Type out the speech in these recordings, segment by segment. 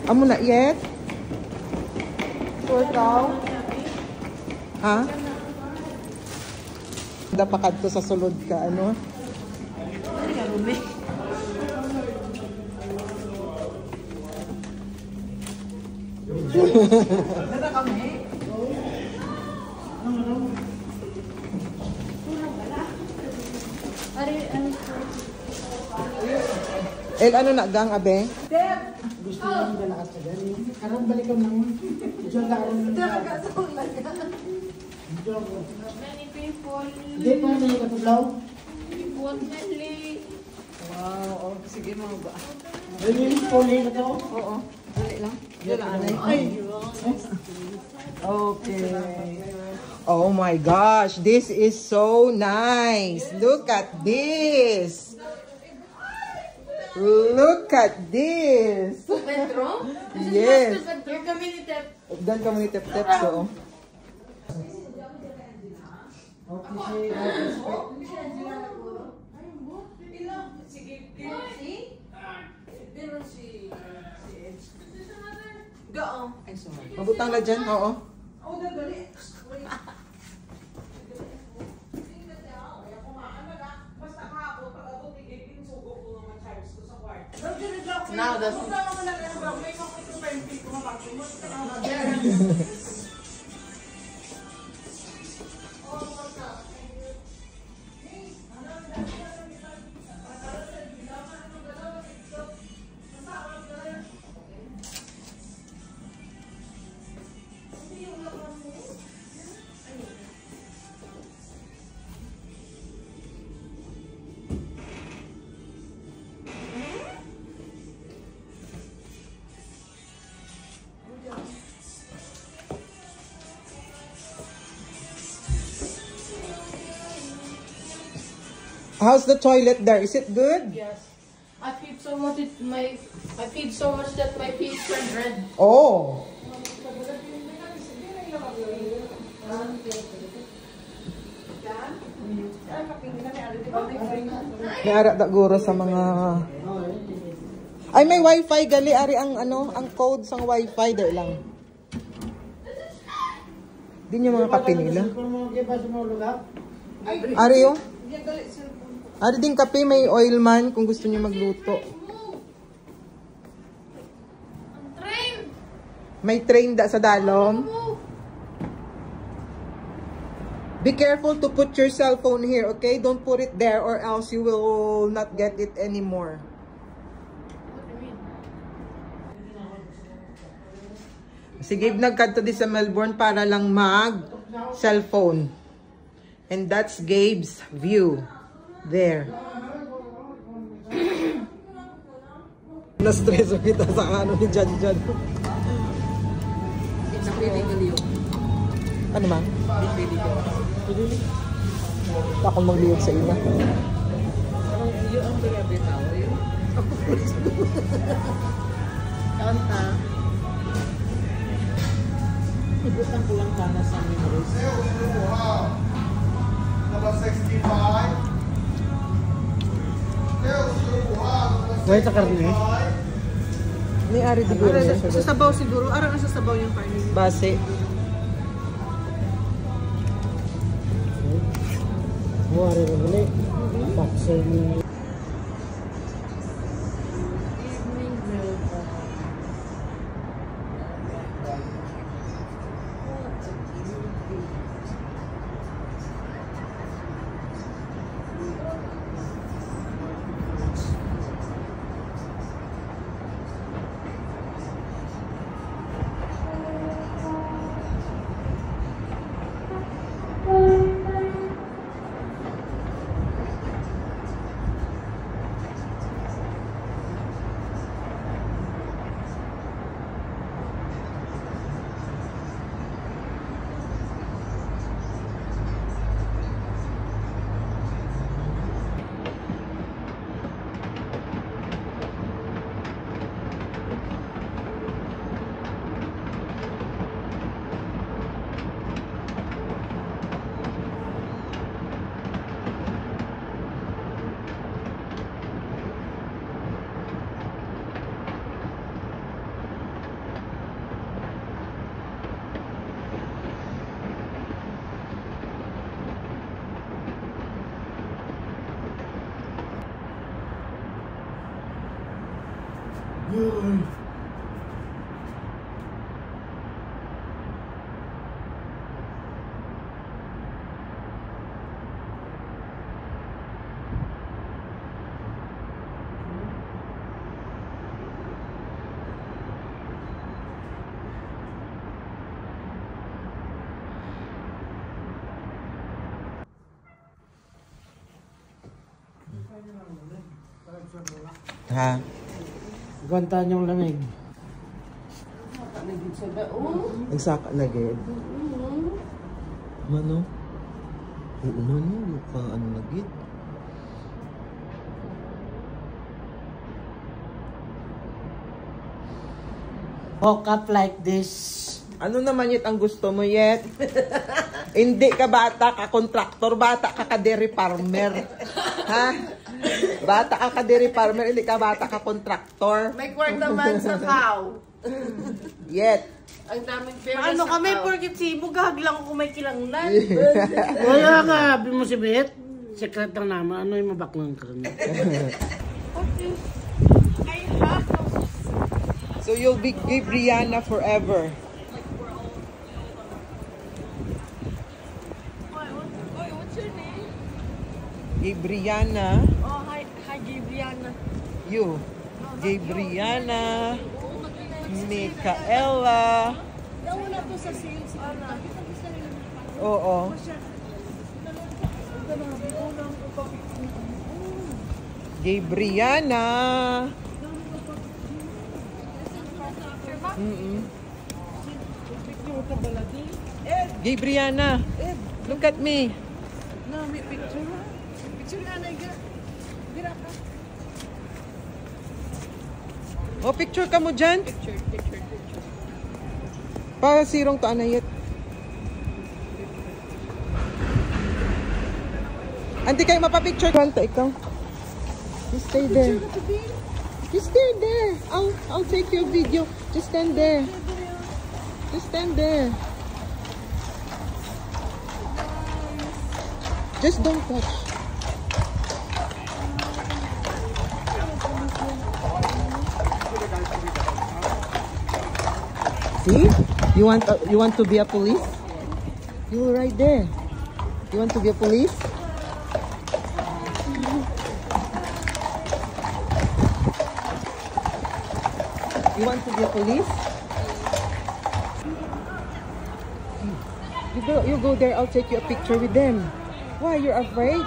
Amo na yet? Sure daw? Ha? Dapakad ko sa sulod ka, ano? El, ano na gang, abe? Gusto nyo yung galakas na gani. Karang balikan naman. Diyan ka rin. Many people. Hindi pa na yung katublaw. Wow, oh, sige mga ba? Ayun yung poli na to. Oo, dali lang. Ay! Okay. Oh my gosh, this is so nice. Look at this. Look at this. Metro? Yes. Your community. Dan kami ni Tep Tep, so. Mabutang na dyan, oo. Now the How's the toilet there? Is it good? yes. I feed so much that my feet turn red. Oh. May ara da guro sa mga ay may wifi gali ari ang ano ang code sang wifi der lang. Din yung mga kape nila. Ari yung ari din kape may oil man kung gusto niyo magluto. Train. May train da sa dalom. Be careful to put your cell phone here, okay? Don't put it there or else you will not get it anymore. Si Gabe nagkadto di sa Melbourne para lang mag cellphone. And that's Gabe's view. There. Na-stress kita sa ano ni Judge. It's really good. Ano man? Ako magliyog sa ina. Kanta. Ibutan ko lang sana sa memories. Number 65. Wait, sa karne. May ari di guro. Sa sabaw siguro. Araw na sa sabaw yung karne. Base. Wari na ulit. Boxer ni Ha? Gwantaan yung lamig. Nagsaka na gid. Mano? Oo mano, luka ano na gid. Woke up like this. Ano naman yet ang gusto mo yet? Hindi ka bata ka kontraktor, bata ka dairy farmer. Ha? Bata ka dairy farmer, hindi ka bata ka kontraktor. May work naman sa cow. Yet. Ang daming pera Ano sa kami, cow. porkit sibo, gahaglang ko may kilanglan. Wala nga, sabi mo si Bet. Secret lang naman. Ano yung mabaklang ka rin? So you'll be Gabriana forever. What's your name? Gabriana, Oh, hi Gabriana. you. Gabriana, Micaela. Nawala to sa sales. Oo. Gabriana. Gabriana, look at me. No, may picture. Picture na naiga. Dira ka. Oh, picture ka mo dyan. Picture. Para sirong to anayet. Anti kayo mapapicture. Kwanta ikaw. Just stay there. Just stay there. I'll take your video. Just stand there. Just stand there. Just don't touch. See? You want to be a police? You were right there. You want to be a police? You want to be a police? You go there, I'll take you a picture with them. Why? You're afraid?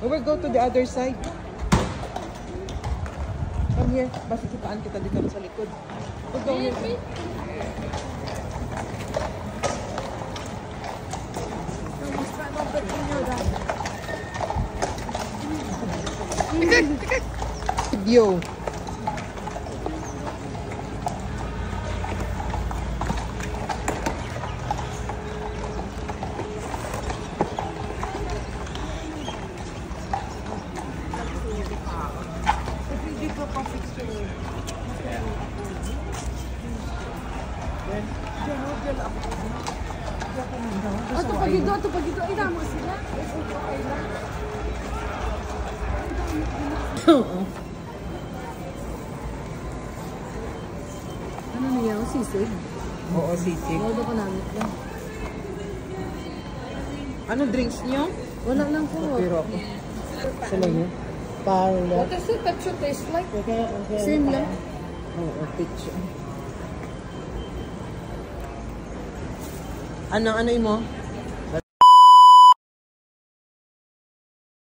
We will go to the other side. Come here. Basisitaan kita dito sa likod. We'll go here. Video. Ato pagido. Ina mo sila. Okay lang. Ano niya? Sisig? Oo, sisig. Wala ko namin lang. Ano drinks niyo? Wala lang po. Pero Sila niya? Parang What does the picture taste like? Same lang. oo, picture. Ano mo?